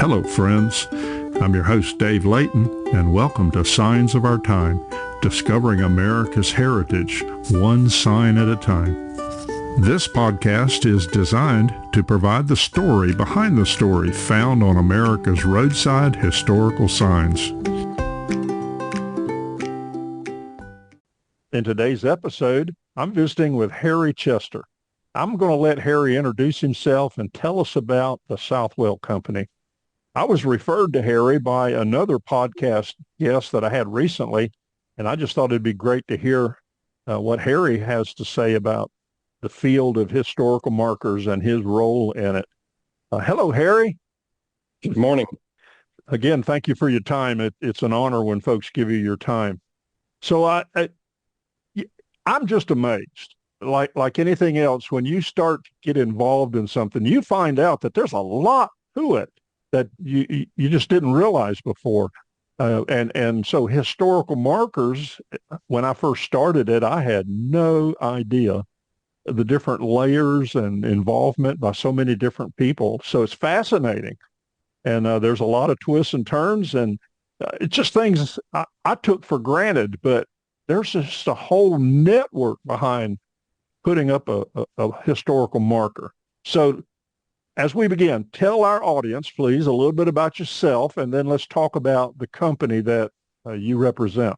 Hello, friends. I'm your host, Dave Layton, and welcome to Signs of Our Time, discovering America's heritage, one sign at a time. This podcast is designed to provide the story behind the story found on America's roadside historical signs. In today's episode, I'm visiting with Harry Chester. I'm going to let Harry introduce himself and tell us about the Southwell Company. I was referred to Harry by another podcast guest that I had recently, and I just thought it'd be great to hear what Harry has to say about the field of historical markers and his role in it. Hello, Harry. Good morning. Again, thank you for your time. It's an honor when folks give you your time. So I'm just amazed. Like anything else, when you start to get involved in something, you find out that there's a lot to it that you just didn't realize before. And so historical markers, when I first started it, I had no idea the different layers and involvement by so many different people. So it's fascinating. And there's a lot of twists and turns, and it's just things I took for granted, but there's just a whole network behind putting up a historical marker. So as we begin, tell our audience, please, a little bit about yourself, and then let's talk about the company that you represent.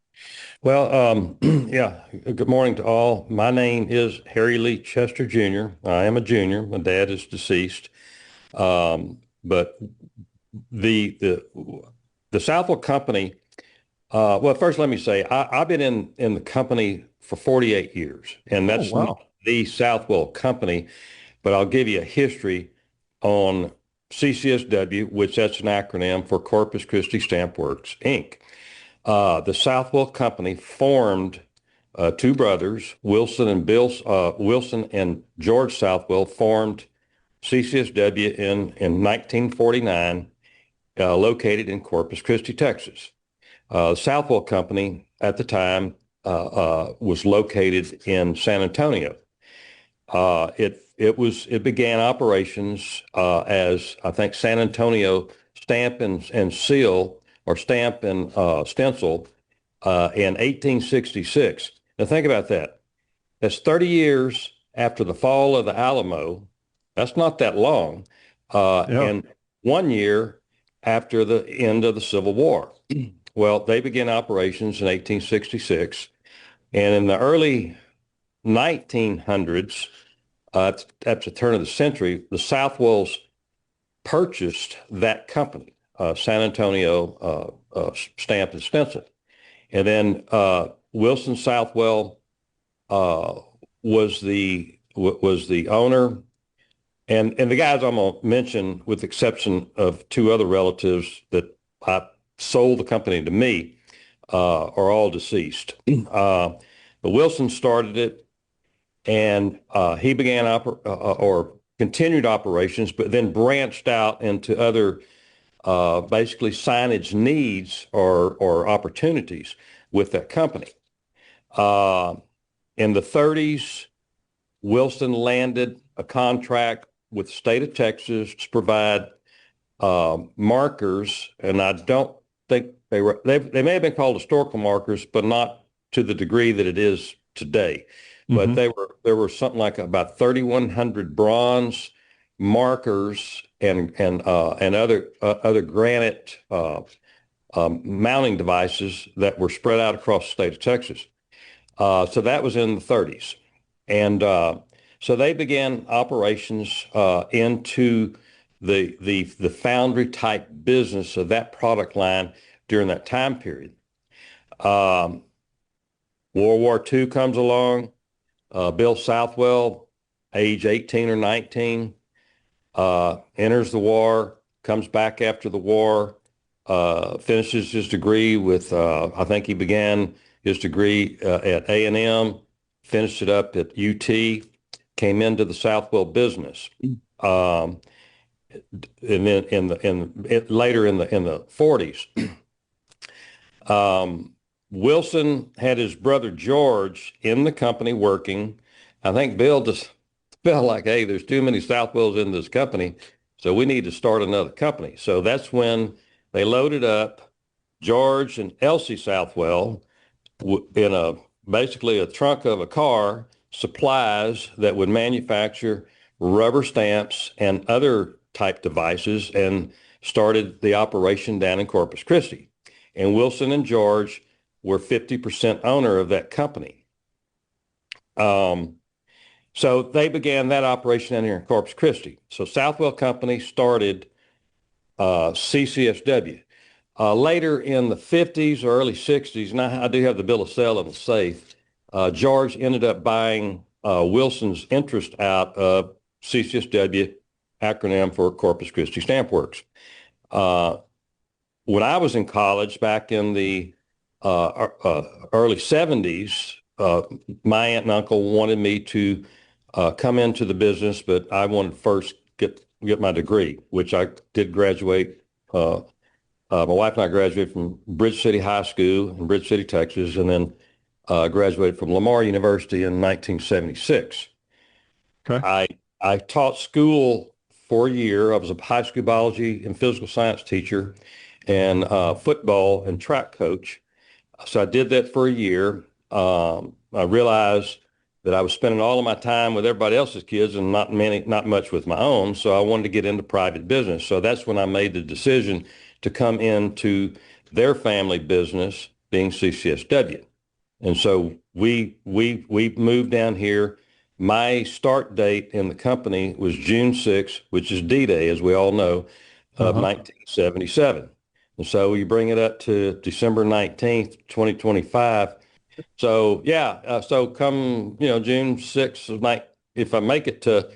Well, good morning to all. My name is Harry Lee Chester Jr. I am a junior. My dad is deceased. But the Southwell Company, well, first let me say, I've been in the company for 48 years, and that's not the Southwell Company, but I'll give you a history on CCSW, which that's an acronym for Corpus Christi Stamp Works, Inc. The Southwell Company formed two brothers, Wilson and George Southwell, formed CCSW in 1949, located in Corpus Christi, Texas. The Southwell Company at the time was located in San Antonio. It began operations as, I think, San Antonio Stamp and Seal, or Stamp and Stencil, in 1866. Now think about that. That's 30 years after the fall of the Alamo. That's not that long. And 1 year after the end of the Civil War. Well, they began operations in 1866. And in the early 1900s, at the turn of the century, the Southwells purchased that company, San Antonio Stamp and Stencil. And then Wilson Southwell was the owner. And the guys I'm going to mention, with the exception of two other relatives that I sold the company to me, are all deceased. But Wilson started it, and he began or continued operations, but then branched out into other basically signage needs or opportunities with that company. In the 30s, Wilson landed a contract with the state of Texas to provide markers, and I don't think they may have been called historical markers, but not to the degree that it is today. But there were something like about 3,100 bronze markers and other granite mounting devices that were spread out across the state of Texas. So that was in the 30s, and so they began operations into the foundry type business of that product line during that time period. World War II comes along. Bill Southwell, age 18 or 19, enters the war, comes back after the war, finishes his degree with, I think he began his degree at A&M, finished it up at UT, came into the Southwell business. And then later in the 40s, Wilson had his brother George in the company working. I think Bill just felt like, hey, there's too many Southwells in this company. So we need to start another company. So that's when they loaded up George and Elsie Southwell in basically a trunk of a car, supplies that would manufacture rubber stamps and other type devices, and started the operation down in Corpus Christi. And Wilson and George were 50% owner of that company. So they began that operation down here in Corpus Christi. So Southwell Company started CCSW. Later in the 50s or early 60s, and I do have the bill of sale in the safe, George ended up buying Wilson's interest out of CCSW, acronym for Corpus Christi Stamp Works. When I was in college back in the early 70s, my aunt and uncle wanted me to come into the business, but I wanted to first get my degree, which I did graduate. My wife and I graduated from Bridge City High School in Bridge City, Texas, and then graduated from Lamar University in 1976. Okay. I taught school for a year. I was a high school biology and physical science teacher and football and track coach. So I did that for a year. I realized that I was spending all of my time with everybody else's kids and not much with my own. So I wanted to get into private business. So that's when I made the decision to come into their family business, being CCSW. And so we moved down here. My start date in the company was June 6th, which is D-Day, as we all know, of 1977. And so you bring it up to December 19th, 2025. So yeah, so come, June 6th of night, if I make it to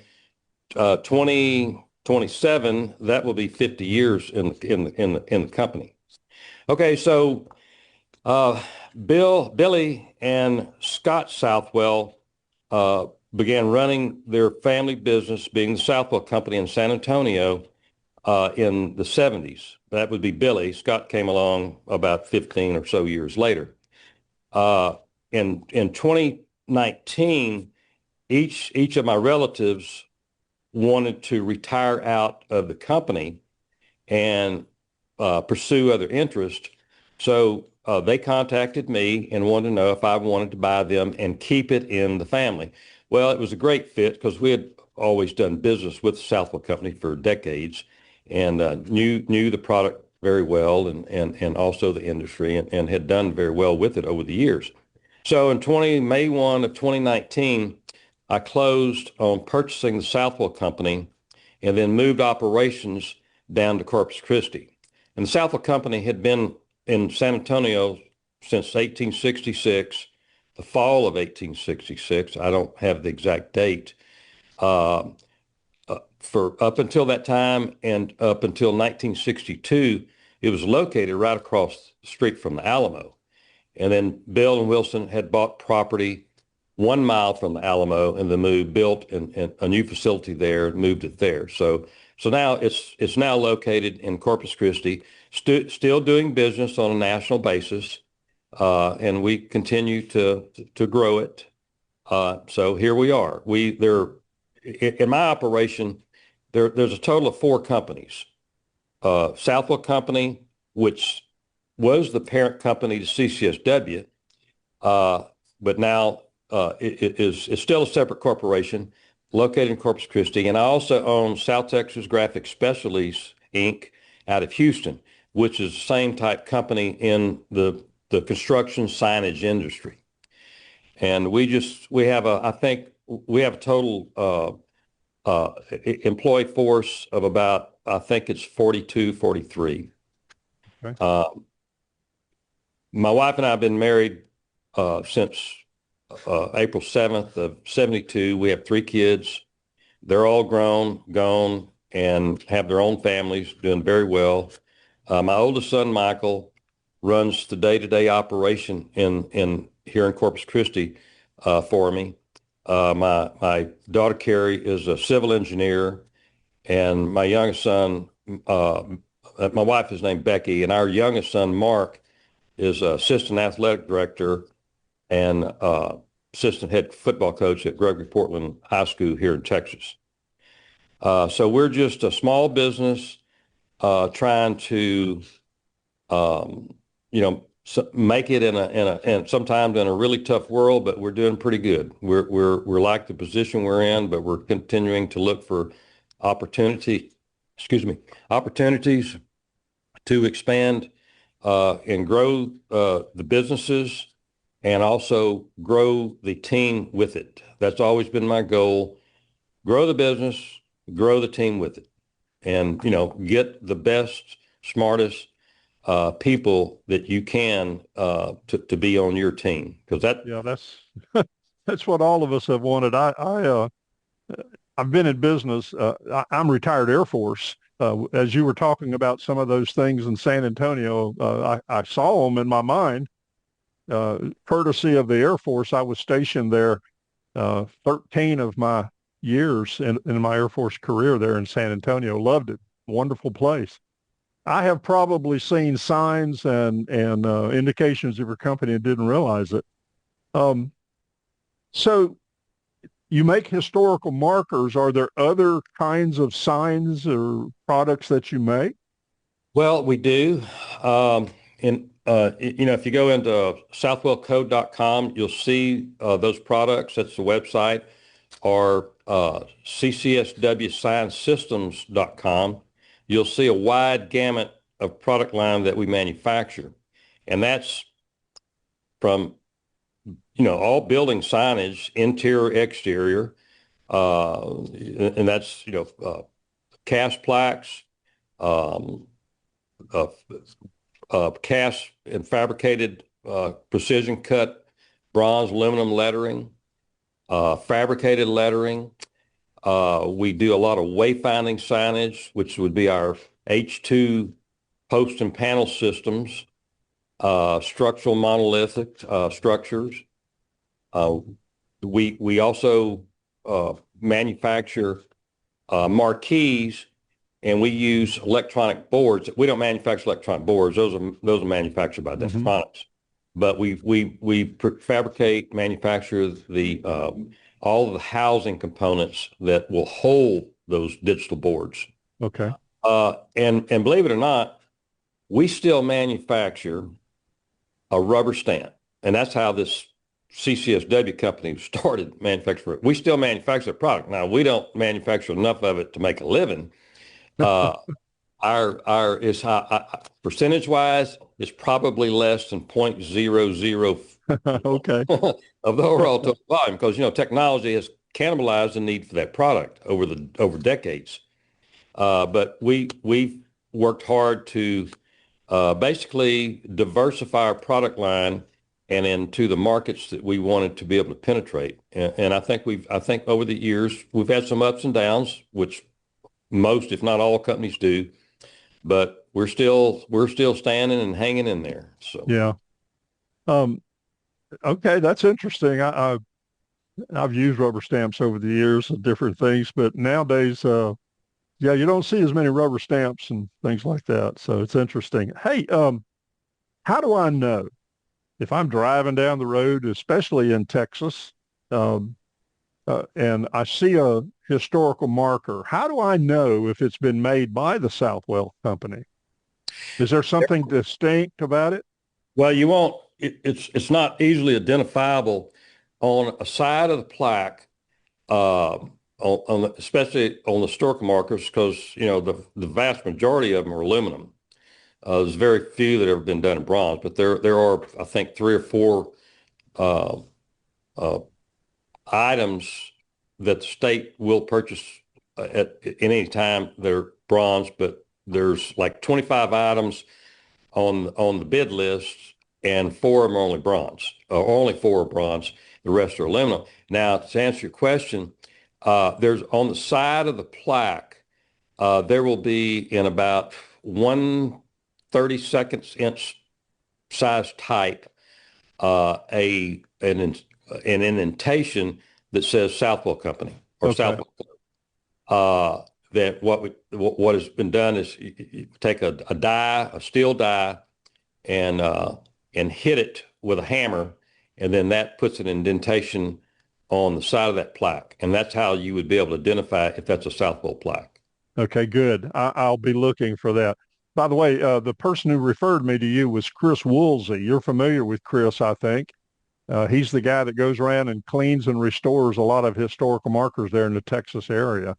2027, that will be 50 years in the company. Okay, so Billy and Scott Southwell began running their family business, being the Southwell Company in San Antonio, in the 70s. That would be Billy. Scott came along about 15 or so years later. In 2019, each of my relatives wanted to retire out of the company and pursue other interests. So they contacted me and wanted to know if I wanted to buy them and keep it in the family. Well, it was a great fit because we had always done business with the Southwell Company for decades and knew the product very well and also the industry and had done very well with it over the years. So in May 1 of 2019, I closed on purchasing the Southwell Company and then moved operations down to Corpus Christi. And the Southwell Company had been in San Antonio since 1866, the fall of 1866. I don't have the exact date. For up until that time and up until 1962, it was located right across the street from the Alamo. And then Bill and Wilson had bought property 1 mile from the Alamo and then built a new facility there and moved it there. So now it's now located in Corpus Christi, still doing business on a national basis, and we continue to grow it. So here we are. In my operation, there's a total of 4 companies. Southwell Company, which was the parent company to CCSW, but now it's still a separate corporation located in Corpus Christi. And I also own South Texas Graphic Specialties, Inc., out of Houston, which is the same type company in the construction signage industry. And I think we have a total employee force of about, I think it's 42, 43. Okay. My wife and I have been married since April 7th of 72. We have 3 kids. They're all grown, gone, and have their own families, doing very well. My oldest son, Michael, runs the day-to-day operation here in Corpus Christi for me. My daughter, Carrie, is a civil engineer, and my youngest son, my wife is named Becky, and our youngest son, Mark, is assistant athletic director and assistant head football coach at Gregory Portland High School here in Texas. So we're just a small business trying to, you know, make it and sometimes in a really tough world, but we're doing pretty good. We're like the position we're in, but we're continuing to look for opportunity, excuse me, opportunities to expand and grow the businesses and also grow the team with it. That's always been my goal. Grow the business, grow the team with it, and, you know, get the best, smartest people that you can to be on your team, because that. Yeah, that's that's what all of us have wanted. I've been in business. I'm retired Air Force. As you were talking about some of those things in San Antonio, I saw them in my mind. Courtesy of the Air Force, I was stationed there 13 of my years in my Air Force career there in San Antonio. Loved it. Wonderful place. I have probably seen signs and indications of your company and didn't realize it. Um, so you make historical markers. Are there other kinds of signs or products that you make? Well, we do. You know, if you go into southwellcode.com, you'll see those products. That's the website. Or ccswsciencesystems.com. You'll see a wide gamut of product line that we manufacture. And that's from, you know, all building signage, interior, exterior. And that's, you know, cast plaques, um, uh, cast and fabricated precision cut bronze aluminum lettering, fabricated lettering. We do a lot of wayfinding signage, which would be our H2 post and panel systems, structural monolithic structures. We also manufacture marquees, and we use electronic boards. We don't manufacture electronic boards; those are manufactured by Deftronics. But we fabricate, manufacture the all of the housing components that will hold those digital boards. Okay. And believe it or not, we still manufacture a rubber stamp, and that's how this CCSW company started manufacturing. We still manufacture the product. Now, we don't manufacture enough of it to make a living. Our is percentage wise is probably less than 0.00 Okay. of the overall total volume, because, you know, technology has cannibalized the need for that product over decades. But we've worked hard to basically diversify our product line and into the markets that we wanted to be able to penetrate. And I think over the years we've had some ups and downs, which most, if not all, companies do, but we're still standing and hanging in there. So Yeah. Um, okay, that's interesting. I've used rubber stamps over the years of different things, but nowadays, yeah, you don't see as many rubber stamps and things like that. So it's interesting. Hey, how do I know if I'm driving down the road, especially in Texas, um, and I see a historical marker? How do I know if it's been made by the Southwell Company? Is there something distinct about it? well, you won't. It's not easily identifiable on a side of the plaque, especially on the historical markers, because, you know, the vast majority of them are aluminum. There's very few that have ever been done in bronze, but there are, I think, 3 or 4 uh, uh, items that the state will purchase at any time. They're bronze, but there's like 25 items on the bid list, and 4 of them are only bronze, or only 4 are bronze. The rest are aluminum. Now, to answer your question, there's on the side of the plaque, there will be in about 1/32 inch size type, an indentation that says Southwell Company or Okay. Southwell. That what has been done is you take a die, a steel die, and hit it with a hammer, and then that puts an indentation on the side of that plaque, and that's how you would be able to identify if that's a Southwell plaque. Okay, good. I'll be looking for that. By the way, the person who referred me to you was Chris Woolsey. You're familiar with Chris, I think. He's the guy that goes around and cleans and restores a lot of historical markers there in the Texas area.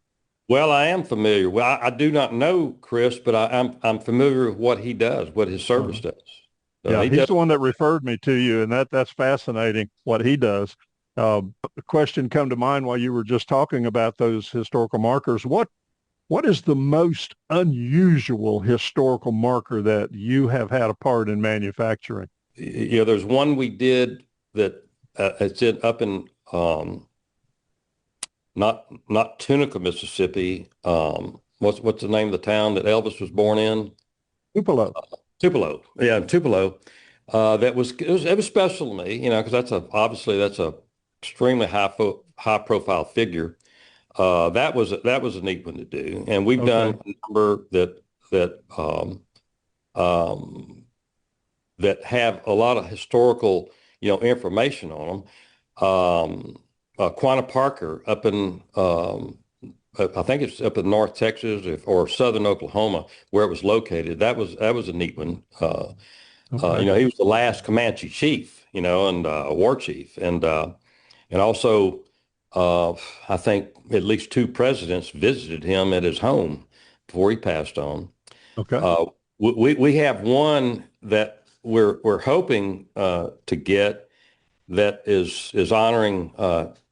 Well, I am familiar. Well, I do not know Chris, but I'm familiar with what he does, what his service does. Yeah, He he's does. the one that referred me to you, and that's fascinating what he does. The question come to mind while you were just talking about those historical markers. What is the most unusual historical marker that you have had a part in manufacturing? There's one we did that up in not Tunica, Mississippi. What's the name of the town that Elvis was born in? Tupelo. Tupelo. Yeah, Tupelo. It was special to me, because obviously that's a extremely high profile figure. That was a neat one to do, and we've done a number that have a lot of historical information on them. Quanah Parker up in I think it's up in North Texas or Southern Oklahoma where it was located. That was a neat one. He was the last Comanche chief, and war chief, and also I think at least two presidents visited him at his home before he passed on. Okay. We have one that we're hoping to get that is honoring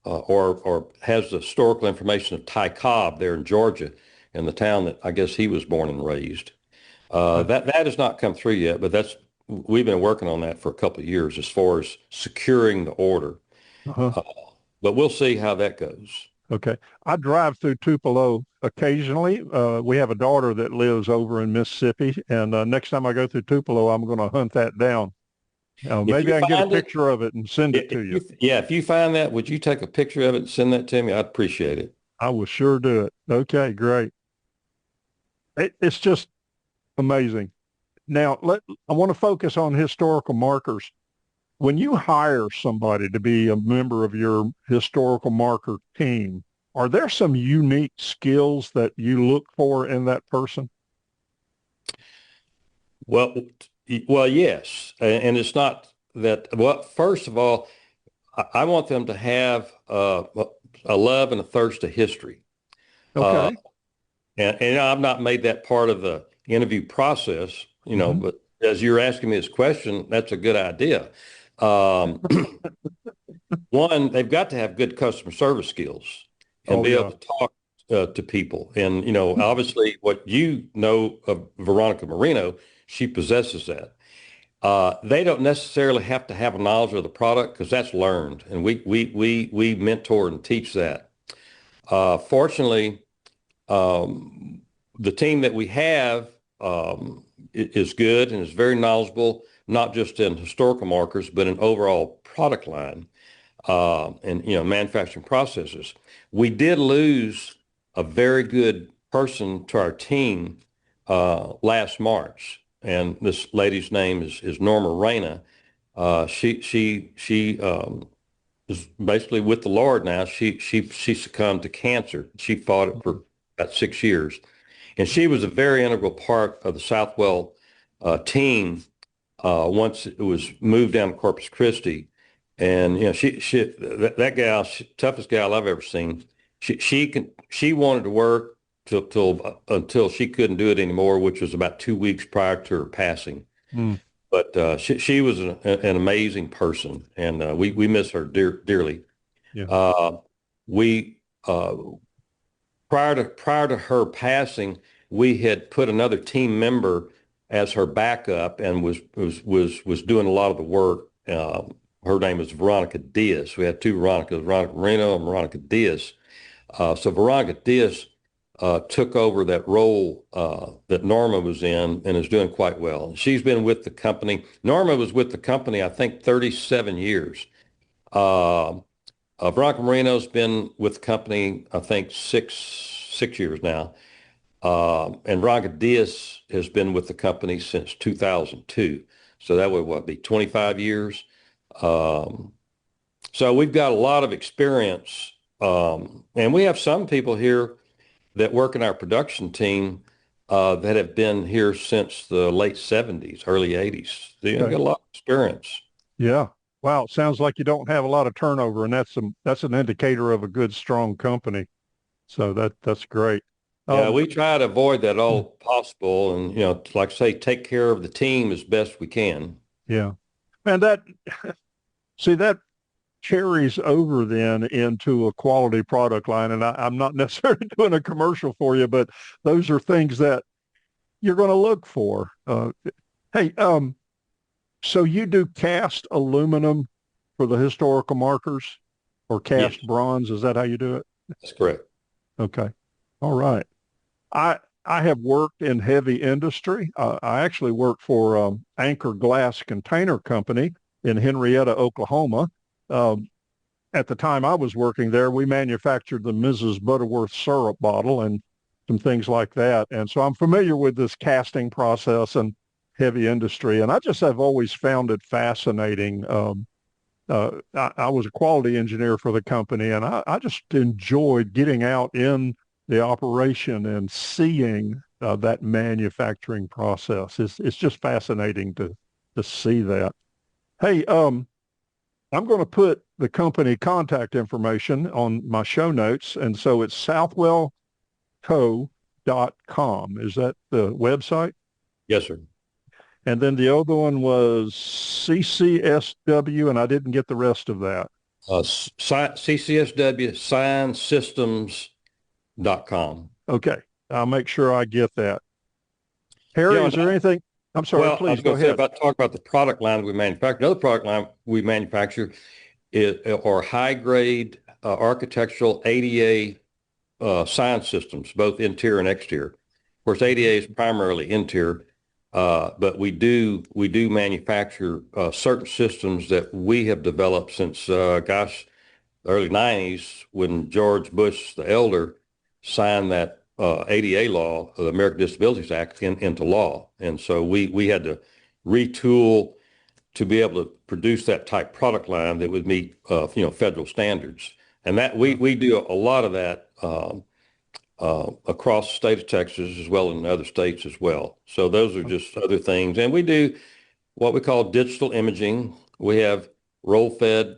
or has the historical information of Ty Cobb there in Georgia, in the town that I guess he was born and raised. That has not come through yet, but we've been working on that for a couple of years as far as securing the order. But we'll see how that goes. Okay. I drive through Tupelo occasionally. We have a daughter that lives over in Mississippi, and next time I go through Tupelo, I'm going to hunt that down. Maybe I can get a picture of it and send it to you. Yeah, if you find that, would you take a picture of it and send that to me? I'd appreciate it. I will sure do it. Okay, great. It's just amazing. Now, I want to focus on historical markers. When you hire somebody to be a member of your historical marker team, are there some unique skills that you look for in that person? Well, yes, and it's not that. Well, first of all, I want them to have a love and a thirst to history. Okay. And I've not made that part of the interview process, but as you're asking me this question, that's a good idea. One, they've got to have good customer service skills and be able to talk to people. And, obviously what you know of Veronica Marino, she possesses that. They don't necessarily have to have a knowledge of the product because that's learned. And we mentor and teach that. Fortunately, the team that we have is good and is very knowledgeable, not just in historical markers, but in overall product line and manufacturing processes. We did lose a very good person to our team last March, and this lady's name is Norma Reyna. She is basically with the Lord now. She succumbed to cancer. She fought it for about 6 years, and she was a very integral part of the Southwell team once it was moved down to Corpus Christi. And that gal, toughest gal I've ever seen. She wanted to work until she couldn't do it anymore, which was about 2 weeks prior to her passing. But she was an amazing person, and we miss her dearly. Yeah. We prior to her passing, we had put another team member as her backup and was doing a lot of the work. Her name was Veronica Diaz. We had two Veronicas, Veronica Marino and Veronica Diaz. So Veronica Diaz took over that role that Norma was in and is doing quite well. She's been with the company. Norma was with the company, I think, 37 years. Veronica Marino's been with the company, I think, six years now. And Veronica Diaz has been with the company since 2002. So that would be 25 years. So we've got a lot of experience, and we have some people here that work in our production team that have been here since the late 70s, early 80s. They Okay. got a lot of experience. Yeah. Wow. Sounds like you don't have a lot of turnover, and that's an indicator of a good, strong company. So that's great. Yeah, Um, we try to avoid that all possible, and like I say, take care of the team as best we can. yeah. And that carries over then into a quality product line. And I'm not necessarily doing a commercial for you, but those are things that you're going to look for. Hey, so you do cast aluminum for the historical markers or Yes, cast bronze? Is that how you do it? that's correct. Okay. All right. I I have worked in heavy industry. I actually worked for Anchor Glass Container Company in Henrietta, Oklahoma. Um, at the time I was working there, we manufactured the Mrs. Butterworth syrup bottle and some things like that. And so I'm familiar with this casting process and heavy industry. And I just have always found it fascinating. I was a quality engineer for the company, and I just enjoyed getting out in the operation and seeing that manufacturing process. It's just fascinating to see that. Hey, I'm going to put the company contact information on my show notes. And so it's southwellco.com. Is that the website? Yes, sir. And then the other one was CCSW, and I didn't get the rest of that. CCSW SignSystems.com. Okay. I'll make sure I get that. You Harry, know, is there anything? I'm sorry, well, I please was go going to say ahead. about talk about the product line we manufacture. Another product line we manufacture are high grade architectural ADA sign systems, both interior and exterior. Of course, ADA is primarily interior, but we do manufacture certain systems that we have developed since the early 90s when George Bush the elder signed that ADA law, the American Disabilities Act, into law. And so we had to retool to be able to produce that type product line that would meet federal standards. And that we do a lot of that across the state of Texas as well as in other states as well. So those are just other things. And we do what we call digital imaging. We have roll-fed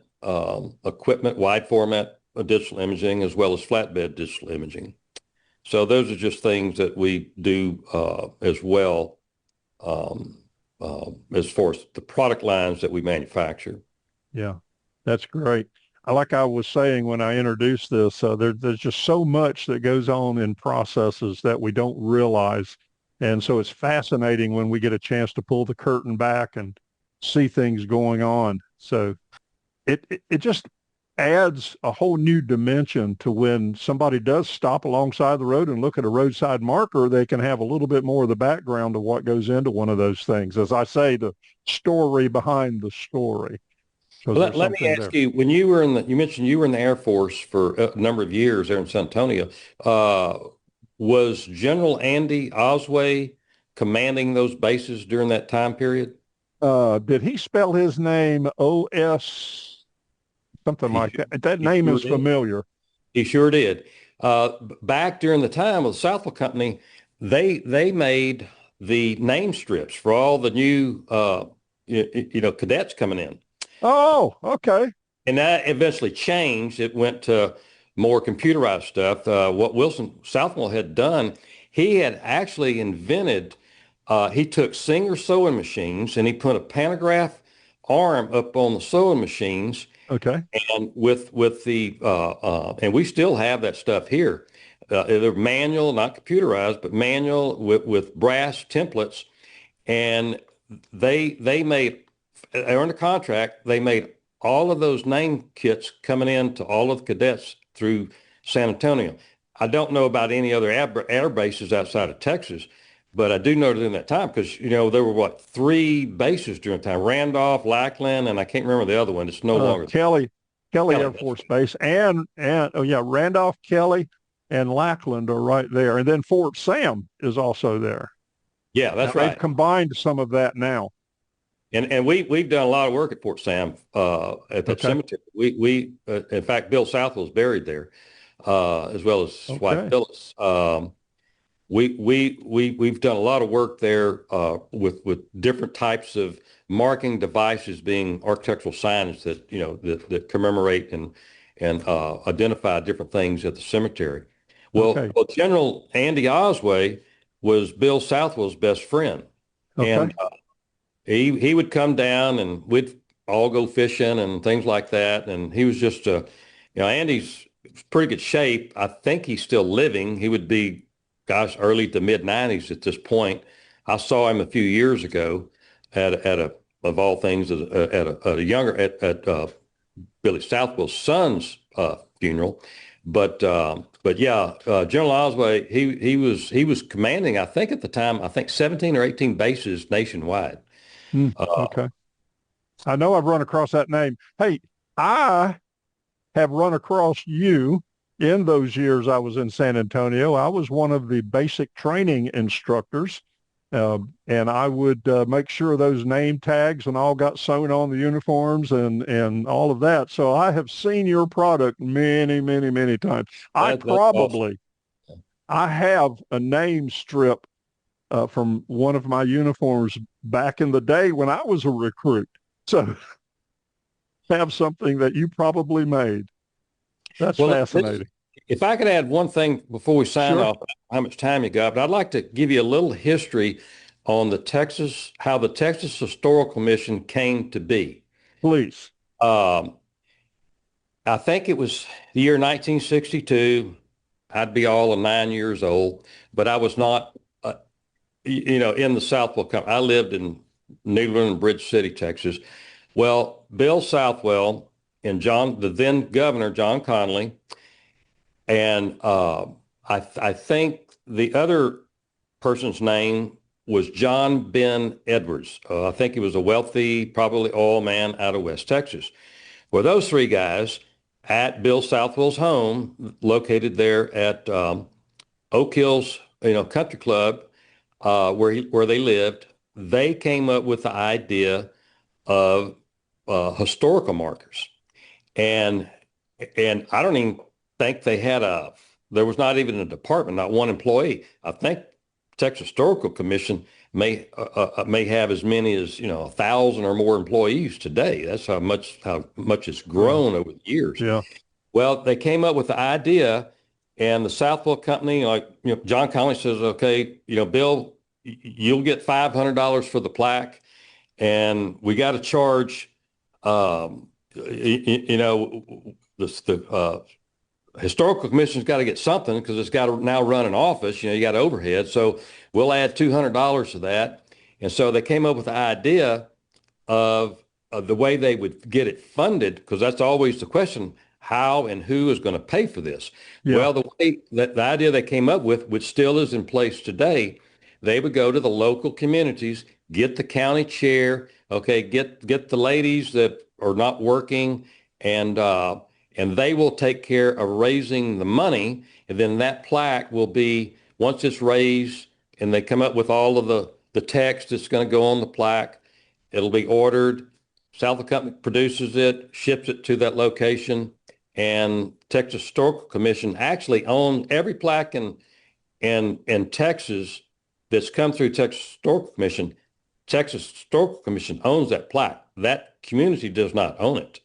equipment, wide format digital imaging, as well as flatbed digital imaging. So those are just things that we do as well as far as the product lines that we manufacture. Yeah, that's great. Like I was saying when I introduced this, there's just so much that goes on in processes that we don't realize. And so it's fascinating when we get a chance to pull the curtain back and see things going on. So it just adds a whole new dimension to when somebody does stop alongside the road and look at a roadside marker, they can have a little bit more of the background of what goes into one of those things. As I say, the story behind the story, because there's Let me something ask there. you, when you mentioned you were in the Air Force for a number of years there in San Antonio. Was General Andy Osway commanding those bases during that time period? Did he spell his name O-S, something He, like that? That he name sure is did. familiar. He sure did. Back during the time of the Southwell Company, they made the name strips for all the new cadets coming in. Oh, okay. And that eventually changed. It went to more computerized stuff. What Wilson Southwell had done, he had actually invented, he took Singer sewing machines and he put a pantograph arm up on the sewing machines. Okay. And with the and we still have that stuff here. They're manual, not computerized, but manual with brass templates. And they made, under contract, they made all of those name kits coming in to all of the cadets through San Antonio. I don't know about any other air bases outside of Texas, but I do know during that time because there were three bases during the time: Randolph, Lackland, and I can't remember the other one. It's no longer Kelly Kelly. Air Force Base, and oh yeah, Randolph, Kelly, and Lackland are right there, and then Fort Sam is also there. Yeah, Now that's they've right. combined some of that now. And we've done a lot of work at Fort Sam at that Okay. cemetery. In fact, Bill Southwell's buried there, as well as his wife Okay. Phyllis. We've done a lot of work there with different types of marking devices, being architectural signs that that commemorate and identify different things at the cemetery. Okay. Well, General Andy Osway was Bill Southwell's best friend, Okay. and he would come down and we'd all go fishing and things like that. And he was just Andy's pretty good shape. I think he's still living. He would be, gosh, early to mid 90s at this point. I saw him a few years ago at a of all things at a younger at Billy Southwell's son's funeral. But yeah, General Osway, he was commanding, I think at the time, I think 17 or 18 bases nationwide. Okay. I know I've run across that name. Hey, I have run across you in those years I was in San Antonio. I was one of the basic training instructors, and I would make sure those name tags and all got sewn on the uniforms and all of that. So I have seen your product many, many, many times. That's awesome. I have a name strip from one of my uniforms back in the day when I was a recruit. So have something that you probably made. That's Well, fascinating. if I could add one thing before we sign Sure, off, how much time you got, but I'd like to give you a little history on how the Texas Historical Commission came to be. please. Um, I think it was the year 1962. I'd be all of 9 years old, but I was not, in the Southwell Company. I lived in Nederland and Bridge City, Texas. Well, Bill Southwell and the then governor, John Connally, and I think the other person's name was John Ben Edwards. I think he was a wealthy, probably oil man out of West Texas. Well, those three guys at Bill Southwell's home, located there at Oak Hills, country club, where they lived, they came up with the idea of historical markers. And I don't even think there was not even a department, not one employee. I think Texas Historical Commission may have as many as 1,000 or more employees today. That's how much it's Wow. grown over the years. Yeah. Well, they came up with the idea, and the Southwell Company, like John Connolly says, okay, Bill, you'll get $500 for the plaque, and we got to charge, the historical commission's got to get something because it's got to now run an office. You got overhead, so we'll add $200 to that. And so they came up with the idea of the way they would get it funded, because that's always the question: how and who is going to pay for this? Yeah. Well, the way that the idea they came up with, which still is in place today, they would go to the local communities, get the county chair, okay, get the ladies that are not working, and they will take care of raising the money, and then that plaque will be, once it's raised and they come up with all of the text that's going to go on the plaque, it'll be ordered. Southwell Company produces it, ships it to that location, and Texas Historical Commission actually owns every plaque in Texas that's come through Texas Historical Commission. Texas Historical Commission owns that plaque. That community does not own it,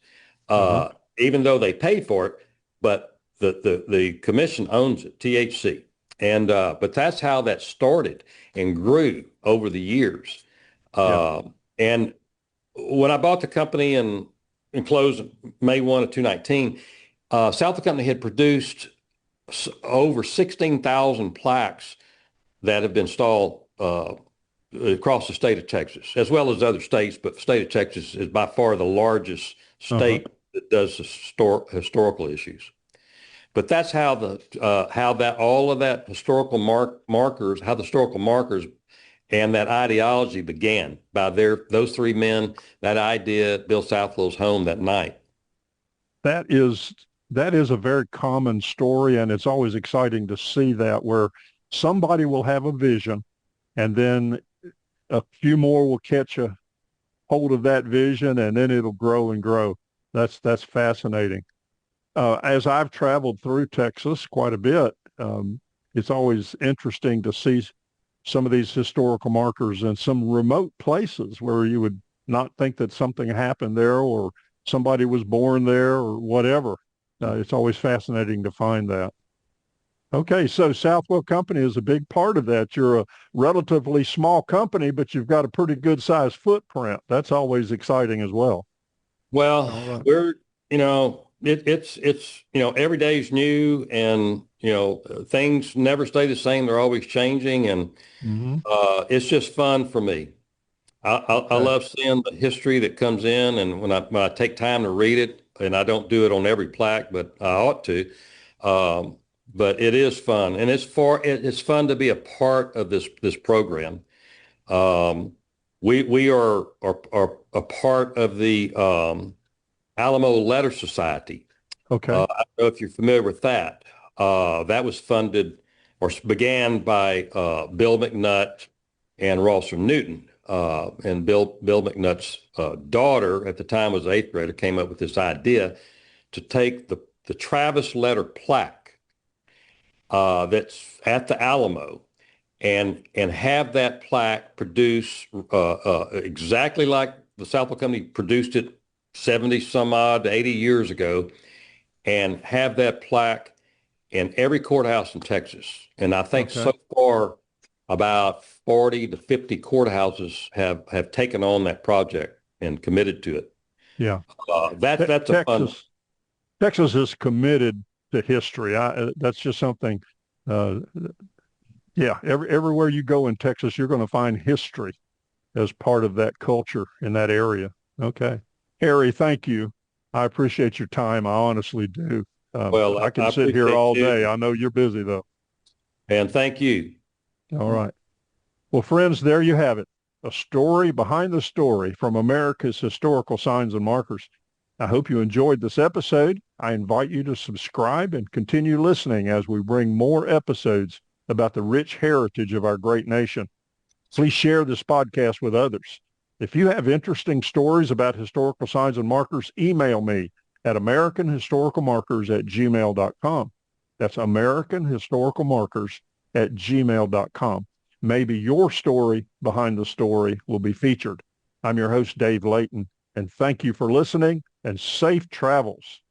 Uh-huh. even though they pay for it. But the commission owns it, THC, and but that's how that started and grew over the years. Yeah. And when I bought the company and closed May 1 of 2019, Southwell Company had produced over 16,000 plaques that have been installed across the state of Texas, as well as other states, but the state of Texas is by far the largest Uh-huh. state that does historical issues. But that's how that all of that historical markers, how the historical markers and that ideology began by those three men, that idea at Bill Southwell's home that night. That is that is a very common story, and it's always exciting to see that where somebody will have a vision and then a few more will catch hold of that vision, and then it'll grow and grow. That's fascinating. As I've traveled through Texas quite a bit, it's always interesting to see some of these historical markers in some remote places where you would not think that something happened there or somebody was born there or whatever. It's always fascinating to find that. Okay, so Southwell Company is a big part of that. You're a relatively small company, but you've got a pretty good sized footprint. That's always exciting as well. Well, All right. we're, it's, every day's new, and, things never stay the same. They're always changing. And Mm-hmm. it's just fun for me. I Okay. love seeing the history that comes in. And when I take time to read it, and I don't do it on every plaque, but I ought to. Um, but it is fun, and it's fun to be a part of this program. Um, we are a part of the Alamo Letter Society. Okay. I don't know if you're familiar with that. That was funded or began by Bill McNutt and Rosser Newton. And Bill McNutt's daughter at the time was an eighth grader, came up with this idea to take the Travis Letter plaque that's at the Alamo and have that plaque produce exactly like the Southwell Company produced it 70 some odd, 80 years ago, and have that plaque in every courthouse in Texas. And I think Okay. so far about 40 to 50 courthouses have taken on that project and committed to it. Yeah. That's a fun. Texas is committed to history. That's just something. Uh, yeah. Everywhere you go in Texas, you're going to find history as part of that culture in that area. Okay. Harry, thank you. I appreciate your time. I honestly do. Well, I can I sit here appreciate all day. you, I know you're busy though. and thank you. All right. Well, friends, there you have it. A story behind the story from America's historical signs and markers. I hope you enjoyed this episode. I invite you to subscribe and continue listening as we bring more episodes about the rich heritage of our great nation. Please share this podcast with others. If you have interesting stories about historical signs and markers, email me at americanhistoricalmarkers@gmail.com. That's americanhistoricalmarkers@gmail.com. Maybe your story behind the story will be featured. I'm your host, Dave Layton, and thank you for listening and safe travels.